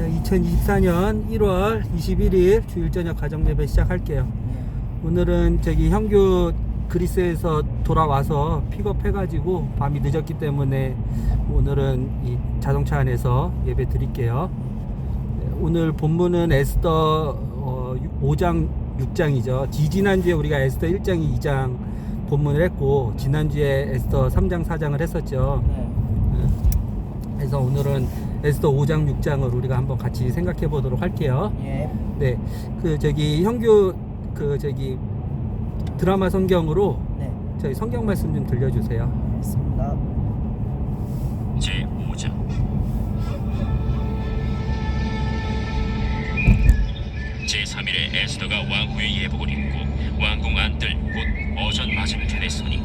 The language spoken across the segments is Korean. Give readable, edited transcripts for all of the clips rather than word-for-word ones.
2024년 1월 21일 주일 저녁 가정 예배 시작할게요. 오늘은 저기 형규 그리스에서 돌아와서 픽업해가지고 밤이 늦었기 때문에 오늘은 이 자동차 안에서 예배 드릴게요. 오늘 본문은 에스더 5장 6장이죠. 지난주에 우리가 에스더 1장 2장 본문을 했고 지난주에 에스더 3장 4장을 했었죠. 그래서 오늘은 에스더 5장 6장을 우리가 한번 같이 생각해 보도록 할게요. 네, 형규 드라마 성경으로 저희 성경 말씀 좀 들려주세요. 알겠습니다. 제 5장 제 3일에 에스더가 왕후의 예복을 입고 왕궁 안뜰 곧 어전 맞은편에 서니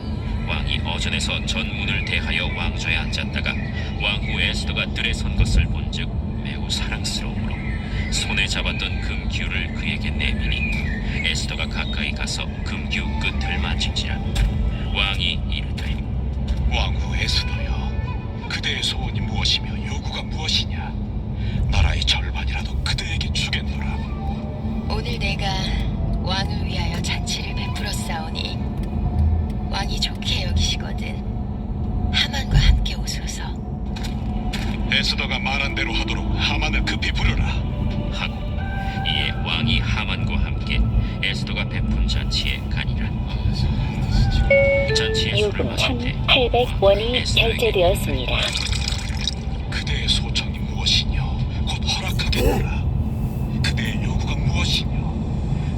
왕이 어전에서 전문을 대하여 왕좌에 앉았다가 왕후 에스더가 뜰에 선 것을 본즉 매우 사랑스러우므로 손에 잡았던 금규를 그에게 내미니 에스더가 가까이 가서 금규 끝을 만진지라. 왕이 이르되 왕후 에스더여, 그대의 소원이 무엇이며 요구가 무엇이냐? 나라의 절반이라도 그대에게 주겠노라. 오늘 내가 왕을 위하여 잔치를 베풀었사오니 왕이 좋게 여기시거든 하만과 함께 오소서. 에스더가 말한 대로 하도록 하만을 급히 부르라. 하고 이에 왕이 하만과 함께 에스더가 베푼 잔치에 가니라. 잔치에 술을 요금 마실 때 1,800원이 결제되었습니다. 그대의 소청이 무엇이냐? 곧 허락하겠노라. 그대의 요구가 무엇이며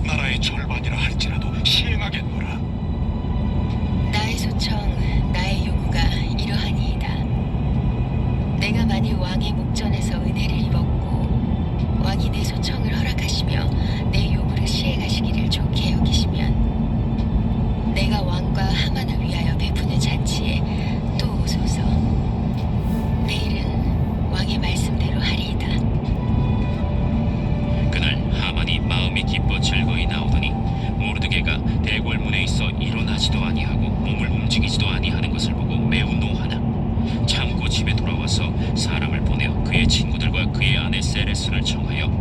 나라의 절반이라 할지라도 시행하겠노라. 나의 소청, 나의 요구가 이러하니이다. 내가 만일 왕의 목전에서 은혜를 입었고 왕이 내 소청을 허락하시며 내 요구를 시행하시기를 좋게 여기시면 내가 왕과 하만을 위하여 베푸는 잔치에 또 오소서. 내일은 왕의 말씀대로 하리이다. 그날 하만이 마음이 기뻐 즐거이 나오더니 모르드게가 대궐문에 있어 일어나지도 아니하고 몸을 움직이지도 아니하는 것을 보고 매우 노하나 참고 집에 돌아와서 사람을 보내어 그의 친구들과 그의 아내 세레스를 청하여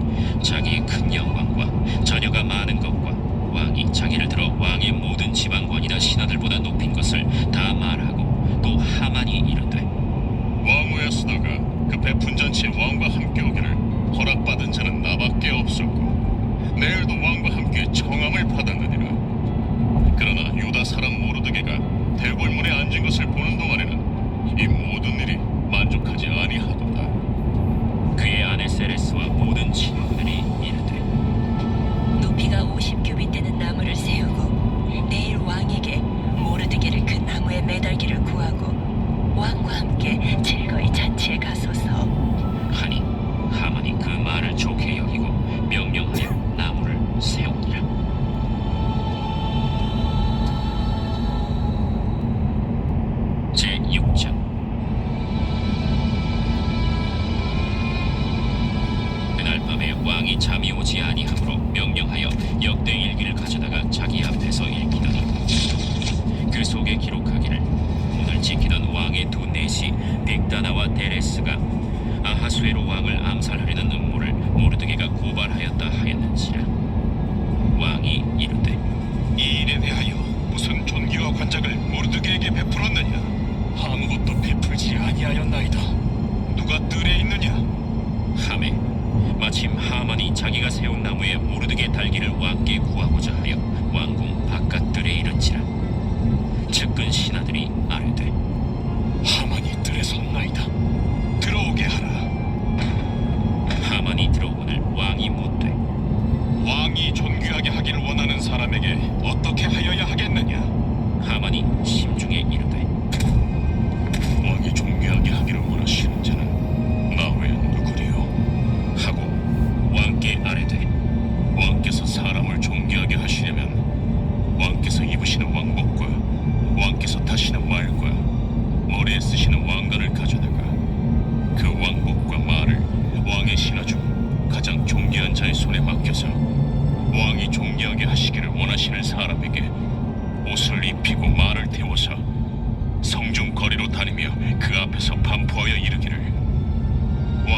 자기의 큰 영광과 자녀가 많은 것과 왕이 자기를 들어 왕의 모든 지방관이나 신하들보다 높인 것을 다 말하고 또 하만이 이르되 왕후 에스더가 그 베푼 잔치에 왕과 함께 오기를 허락받은 자는 나밖에 없었고 내일도 왕과 함께 청함을 받았느니라. 그러나 유다 사람 모르드게가 대궐문에 앉은 것을 보는 동안에는 이 모든 일이 만족하지 아니하도다. 그의 아내 세레스와 모든 친구들이 이르되 높이가 50규빗 되는 나무를 세우고 내일 왕에게 모르드게를 그 나무에 매달기를 구하고 왕과 함께 즐거이 잔치에 가소서. 하니 하만이 그 말을 좋게 여기고 명령하여 나무를 세우니라. 제 6장 그날 밤에 왕이 잠이 오지 아니하므로 명령하여 역대 일기를 가져다가 자기 앞에서 읽히더니 그 속에 기록하기를 오늘 지키던 왕의 두 내시 빅다나와 데레스가 아하수에로 왕을 암살하려는 음모를 모르드게가 고발하였다 하였는지라. 왕이 이르되 이 일에 대하여 무슨 존귀와 관작을 모르드게에게 베풀었느냐? 아무것도 베풀지 아니하였나이다. 누가 뜰에 있느냐? 하매 마침 하만이 자기가 세운 나무에 모르드게 달기를 왕께 구하고자 하여 왕궁 바깥들에 이른지라. 측근 신하들이 아뢰되 하만이 뜰에 섰나이다. 들어오게 하라. 하만이 들어오늘 왕이 묻되 왕이 존귀하게 하기를 원하는 사람에게 어떻게 하여야 하겠느냐? 하만이 심중에 이르되 왕이 존귀하게 하기를 원하시는 자는 나 외에 누구리요? 하고 왕께 아뢰되 왕께서 사람을 존귀하게 하시는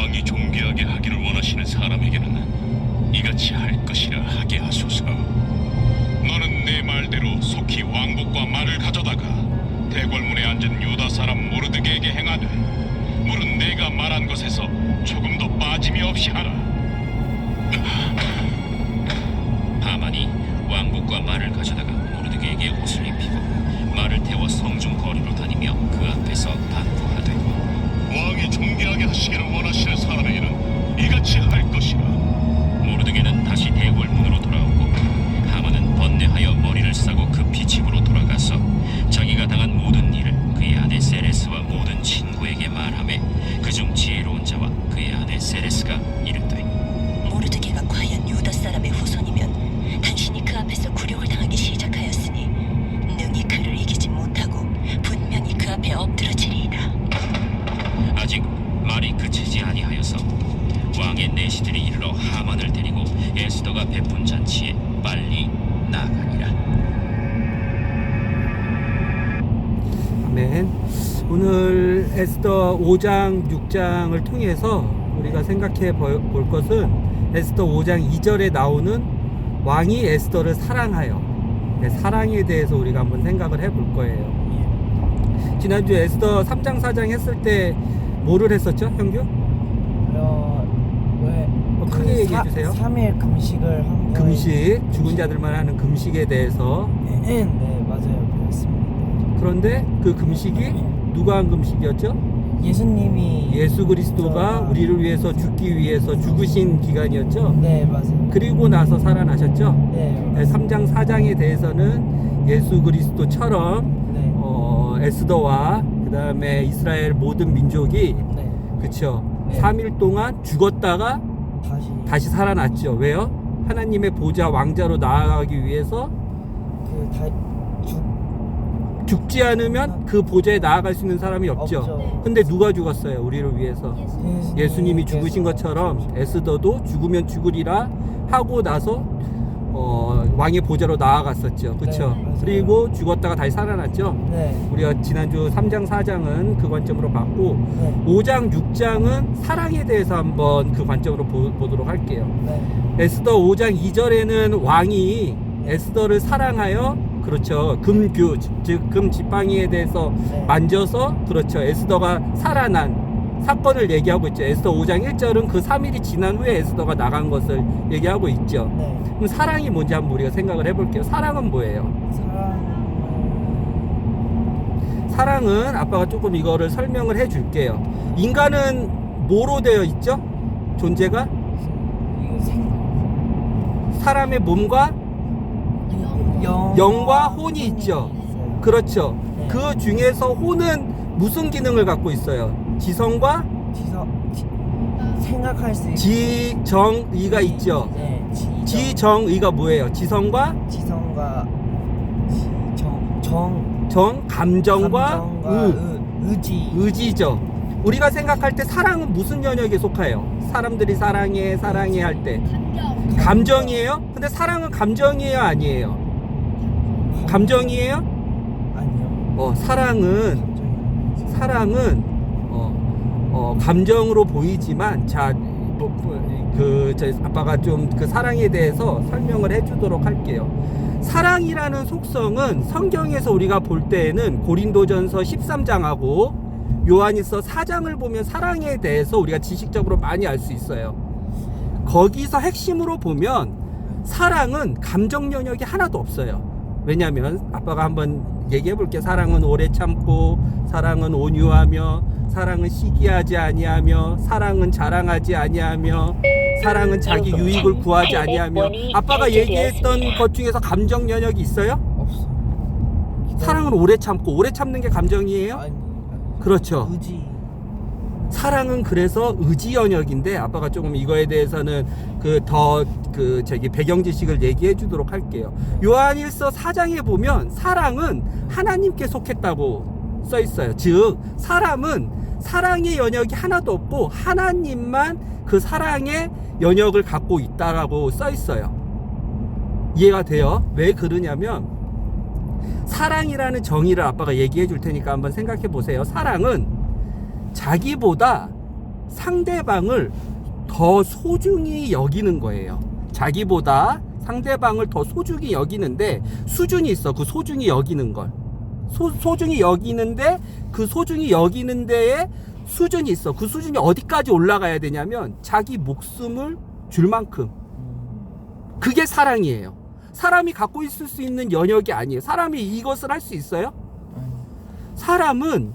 왕이 존귀하게 하기를 원하시는 사람에게는 이같이 할 것이라 하게 하소서. 너는 내 말대로 속히 왕복과 말을 가져다가 대궐문에 앉은 유다 사람 모르드게에게 행하되 물은 내가 말한 것에서 조금도 빠짐이 없이 하라. 하만이 왕복과 말을 가져다가 모르드게에게 옷을 입히고 말을 태워 성중 거리로 다니며 그 앞에서 반포하되 왕이 존귀하게 하시기를 원하시는 사람에게는 이같이 할 것이라. 모르드게는 다시 대궐문으로 돌아오고 하만은 번뇌하여 머리를 싸고 급히 집으로 돌아가서 자기가 당한 모든 일을 그의 아내 세레스와 모든 친구에게 말하매 그중 지혜로운 자와 그의 아내 세레스가 이르되 모르드게가 과연 유다 사람의 후손이면 당신이 그 앞에서 굴욕을 당하기 시작하였으니 능히 그를 이기지 못하고 분명히 그 앞에 엎드러지리이다. 아직 말이 그치지 아니하여서 왕의 내시들이 이르러 하만을 데리고 에스더가 베푼 잔치에 빨리 나가니라. 아멘. 오늘 에스더 5장, 6장을 통해서 우리가 생각해 볼 것은 에스더 5장 2절에 나오는 왕이 에스더를 사랑하여, 사랑에 대해서 우리가 한번 생각을 해볼 거예요. 지난주 에스더 3장, 4장 했을 때 뭐를 했었죠, 형규? 크게 얘기해 주세요. 3일 금식을 한 거예요. 금식, 죽은 자들만 하는 금식에 대해서. 네, 맞아요. 배웠습니다. 그런데 그 금식이 누가 한 금식이었죠? 예수님이 예수 그리스도가 우리를 위해서 죽기 위해서 죽으신 기간이었죠. 네, 맞아요. 그리고 나서 살아나셨죠. 네, 3장 4장에 대해서는 예수 그리스도처럼 네. 에스더와 그 다음에 이스라엘 모든 민족이 네. 그쵸, 네. 3일 동안 죽었다가 다시 살아났죠. 왜요? 하나님의 보좌 왕자로 나아가기 위해서 죽지 않으면 그 보좌에 나아갈 수 있는 사람이 없죠. 근데 누가 죽었어요? 우리를 위해서 예수님이 죽으신 것처럼 에스더도 죽으면 죽으리라 하고 나서 왕의 보좌로 나아갔었죠. 그쵸? 네, 맞아요. 그리고 죽었다가 다시 살아났죠. 네. 우리가 지난주 3장 4장은 그 관점으로 봤고 네. 5장 6장은 사랑에 대해서 한번 그 관점으로 보도록 할게요. 네. 에스더 5장 2절에는 왕이 에스더를 사랑하여, 그렇죠, 금규, 즉 금지팡이에 대해서 네. 만져서, 그렇죠, 에스더가 살아난 사건을 얘기하고 있죠. 에스더 5장 1절은 그 3일이 지난 후에 에스더가 나간 것을 얘기하고 있죠. 네. 그럼 사랑이 뭔지 한번 우리가 생각을 해볼게요. 사랑은 뭐예요? 사랑은 아빠가 조금 이거를 설명을 해줄게요. 인간은 뭐로 되어 있죠? 존재가? 사람의 몸과 영과 혼이 있죠. 그렇죠. 네. 그 중에서 혼은 무슨 기능을 갖고 있어요? 지성과 생각할 수 있는 지정의가 있죠. 네, 지정의가 뭐예요? 지성과 지성과 감정과 의지죠. 우리가 생각할 때 사랑은 무슨 영역에 속해요? 사람들이 사랑해 할 때 감정이에요? 근데 사랑은 감정이에요, 아니에요? 감정이에요? 아니요. 사랑은 감정으로 보이지만, 아빠가 좀 그 사랑에 대해서 설명을 해주도록 할게요. 사랑이라는 속성은 성경에서 우리가 볼 때에는 고린도전서 13장하고 요한일서 4장을 보면 사랑에 대해서 우리가 지식적으로 많이 알 수 있어요. 거기서 핵심으로 보면 사랑은 감정 영역이 하나도 없어요. 왜냐하면 아빠가 한번 얘기해 볼게요. 사랑은 오래 참고, 사랑은 온유하며, 사랑은 시기하지 아니하며, 사랑은 자랑하지 아니하며, 사랑은 자기 유익을 구하지 아니하며. 아빠가 얘기했던 것 중에서 감정 영역이 있어요? 없어요. 사랑은 오래 참고, 오래 참는 게 감정이에요? 아니. 그렇죠. 의지. 사랑은 그래서 의지 영역인데, 아빠가 조금 이거에 대해서는 배경 지식을 얘기해 주도록 할게요. 요한일서 4장에 보면 사랑은 하나님께 속했다고 써 있어요. 즉, 사람은 사랑의 영역이 하나도 없고 하나님만 그 사랑의 영역을 갖고 있다라고 써 있어요. 이해가 돼요? 왜 그러냐면, 사랑이라는 정의를 아빠가 얘기해 줄 테니까 한번 생각해 보세요. 사랑은 자기보다 상대방을 더 소중히 여기는 거예요. 자기보다 상대방을 더 소중히 여기는데 수준이 있어. 그 소중히 여기는 걸. 소중히 여기는데 그 소중히 여기는 데에 수준이 있어. 그 수준이 어디까지 올라가야 되냐면 자기 목숨을 줄 만큼. 그게 사랑이에요. 사람이 갖고 있을 수 있는 영역이 아니에요. 사람이 이것을 할 수 있어요? 사람은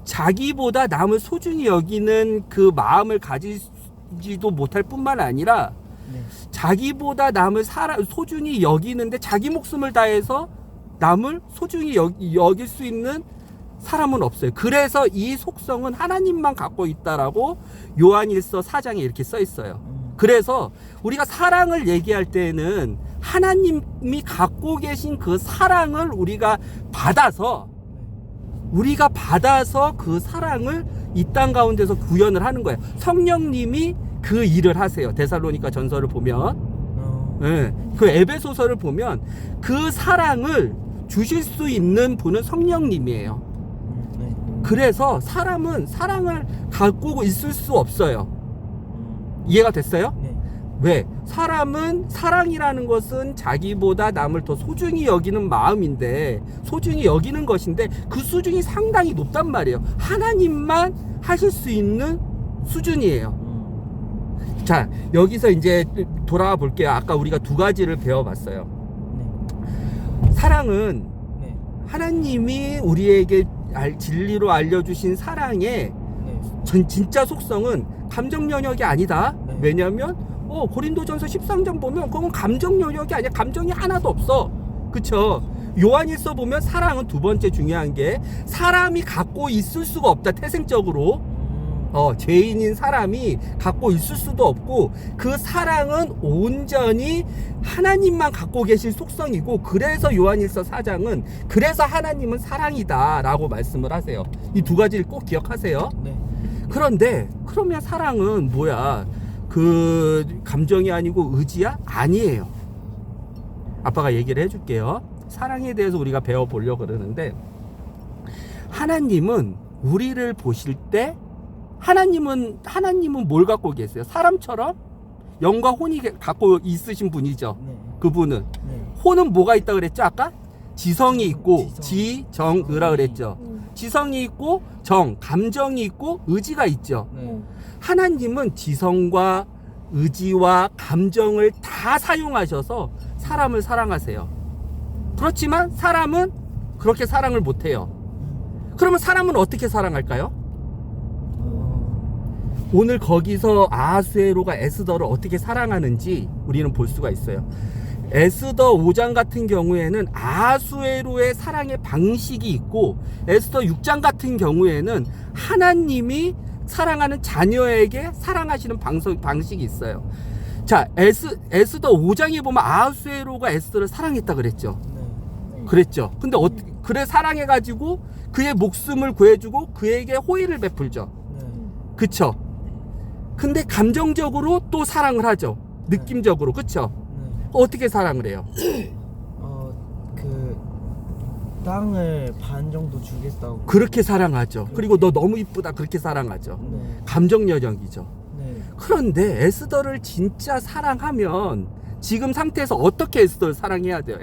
자기보다 남을 소중히 여기는 그 마음을 가지지도 못할 뿐만 아니라 네. 자기보다 남을 소중히 여기는데 자기 목숨을 다해서 남을 소중히 여길 수 있는 사람은 없어요. 그래서 이 속성은 하나님만 갖고 있다라고 요한일서 4장에 이렇게 써 있어요. 그래서 우리가 사랑을 얘기할 때는 하나님이 갖고 계신 그 사랑을 우리가 받아서 그 사랑을 이 땅 가운데서 구현을 하는 거예요. 성령님이 그 일을 하세요. 데살로니가 전서를 보면, 네, 그 에베소서를 보면 그 사랑을 주실 수 있는 분은 성령님이에요. 그래서 사람은 사랑을 갖고 있을 수 없어요. 이해가 됐어요? 네. 왜? 사람은 사랑이라는 것은 자기보다 남을 더 소중히 여기는 마음인데, 소중히 여기는 것인데 그 수준이 상당히 높단 말이에요. 하나님만 하실 수 있는 수준이에요. 자, 여기서 이제 돌아와 볼게요. 아까 우리가 두 가지를 배워봤어요. 네. 사랑은 네. 하나님이 우리에게 진리로 알려주신 사랑의 네. 진짜 속성은 감정 영역이 아니다. 네. 왜냐하면 고린도전서 13장 보면 그건 감정 영역이 아니야. 감정이 하나도 없어. 그쵸? 요한일서 보면 사랑은 두 번째 중요한 게 사람이 갖고 있을 수가 없다. 태생적으로 죄인인 사람이 갖고 있을 수도 없고 그 사랑은 온전히 하나님만 갖고 계실 속성이고, 그래서 요한일서 4장은 그래서 하나님은 사랑이다 라고 말씀을 하세요. 이 두 가지를 꼭 기억하세요. 네. 그런데 그러면 사랑은 뭐야? 그 감정이 아니고 의지야? 아니에요. 아빠가 얘기를 해줄게요. 사랑에 대해서 우리가 배워보려고 그러는데, 하나님은 우리를 보실 때 하나님은 뭘 갖고 계세요? 사람처럼 영과 혼이 갖고 있으신 분이죠. 네. 그분은 네. 혼은 뭐가 있다 그랬죠? 아까 지성이 있고 지성. 지정의라 그랬죠. 지성이 있고 감정이 있고 의지가 있죠. 네. 하나님은 지성과 의지와 감정을 다 사용하셔서 사람을 사랑하세요. 그렇지만 사람은 그렇게 사랑을 못해요. 그러면 사람은 어떻게 사랑할까요? 오늘 거기서 아하수에로가 에스더를 어떻게 사랑하는지 우리는 볼 수가 있어요. 에스더 5장 같은 경우에는 아하수에로의 사랑의 방식이 있고, 에스더 6장 같은 경우에는 하나님이 사랑하는 자녀에게 사랑하시는 방식이 있어요. 자, 에스더 5장에 보면 아하수에로가 에스더를 사랑했다 그랬죠. 네. 그랬죠. 근데 그래 사랑해가지고 그의 목숨을 구해주고 그에게 호의를 베풀죠. 네. 그쵸? 근데 감정적으로 또 사랑을 하죠. 느낌적으로. 그쵸? 네. 어떻게 사랑을 해요? 그 땅을 반 정도 주겠다고. 그렇게 사랑하죠. 그리고 너 너무 이쁘다 그렇게 사랑하죠. 네. 감정 여정이죠. 네. 그런데 에스더를 진짜 사랑하면 지금 상태에서 어떻게 에스더를 사랑해야 돼요?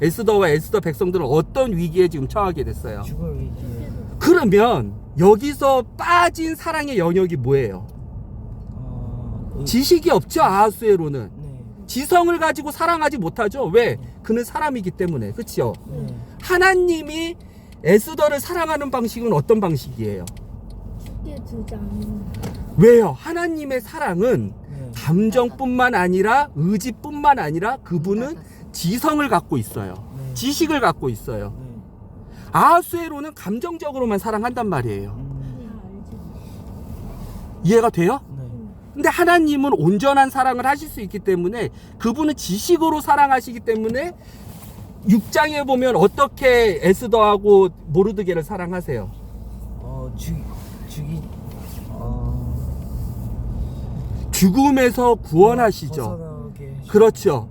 에스더와 에스더 백성들은 어떤 위기에 지금 처하게 됐어요? 죽을 위기에. 그러면 여기서 빠진 사랑의 영역이 뭐예요? 지식이 없죠. 아하수에로는 네. 지성을 가지고 사랑하지 못하죠. 왜? 그는 사람이기 때문에. 그렇죠? 네. 하나님이 에스더를 사랑하는 방식은 어떤 방식이에요? 쉽게 두지 않는. 왜요? 하나님의 사랑은 네. 감정뿐만 아니라 의지뿐만 아니라 그분은 지성을 갖고 있어요. 네. 지식을 갖고 있어요. 네. 아하수에로는 감정적으로만 사랑한단 말이에요. 알지. 이해가 돼요? 네. 근데 하나님은 온전한 사랑을 하실 수 있기 때문에 그분은 지식으로 사랑하시기 때문에 6장에 보면 어떻게 에스더하고 모르드게를 사랑하세요? 죽음에서 구원하시죠. 벗어나게 그렇죠.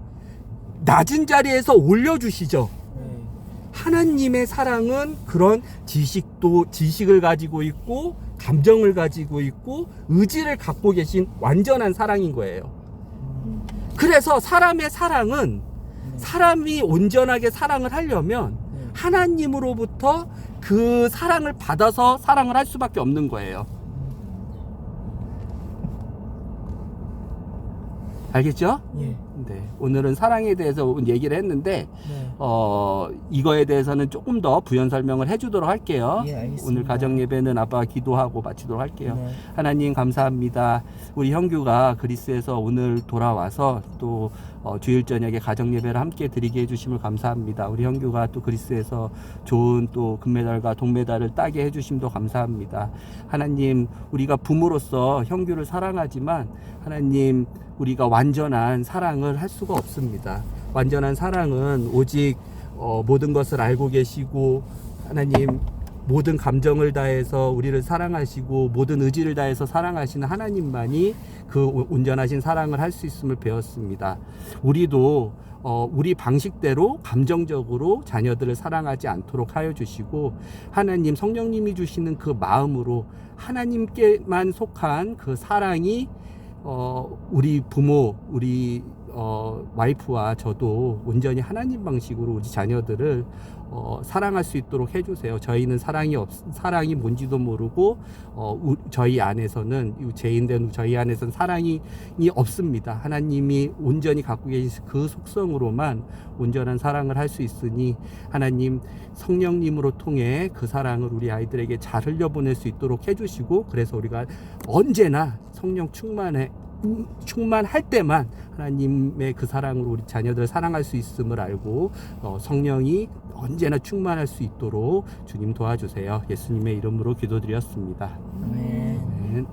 낮은 자리에서 올려주시죠. 네. 하나님의 사랑은 그런 지식을 가지고 있고 감정을 가지고 있고 의지를 갖고 계신 완전한 사랑인 거예요. 그래서 사람의 사랑은 사람이 온전하게 사랑을 하려면 하나님으로부터 그 사랑을 받아서 사랑을 할 수밖에 없는 거예요. 알겠죠? 예. 네. 오늘은 사랑에 대해서 얘기를 했는데 네. 이거에 대해서는 조금 더 부연 설명을 해주도록 할게요. 예, 알겠습니다. 오늘 가정 예배는 아빠가 기도하고 마치도록 할게요. 네. 하나님 감사합니다. 우리 형규가 그리스에서 오늘 돌아와서 또 주일 저녁에 가정 예배를 함께 드리게 해주심을 감사합니다. 우리 형규가 또 그리스에서 좋은 또 금메달과 동메달을 따게 해주심도 감사합니다. 하나님, 우리가 부모로서 형규를 사랑하지만 하나님, 우리가 완전한 사랑을 할 수가 없습니다. 완전한 사랑은 오직 모든 것을 알고 계시고 하나님 모든 감정을 다해서 우리를 사랑하시고 모든 의지를 다해서 사랑하시는 하나님만이 그 온전하신 사랑을 할 수 있음을 배웠습니다. 우리도 우리 방식대로 감정적으로 자녀들을 사랑하지 않도록 하여 주시고 하나님 성령님이 주시는 그 마음으로 하나님께만 속한 그 사랑이 우리 부모, 우리 와이프와 저도 온전히 하나님 방식으로 우리 자녀들을 사랑할 수 있도록 해주세요. 저희는 사랑이 뭔지도 모르고 저희 안에서는 죄인된 저희 안에서는 사랑이 없습니다. 하나님이 온전히 갖고 계신 그 속성으로만 온전한 사랑을 할 수 있으니 하나님 성령님으로 통해 그 사랑을 우리 아이들에게 잘 흘려보낼 수 있도록 해주시고 그래서 우리가 언제나 성령 충만할 때만 하나님의 그 사랑으로 우리 자녀들을 사랑할 수 있음을 알고 성령이 언제나 충만할 수 있도록 주님 도와주세요. 예수님의 이름으로 기도드렸습니다. 아멘.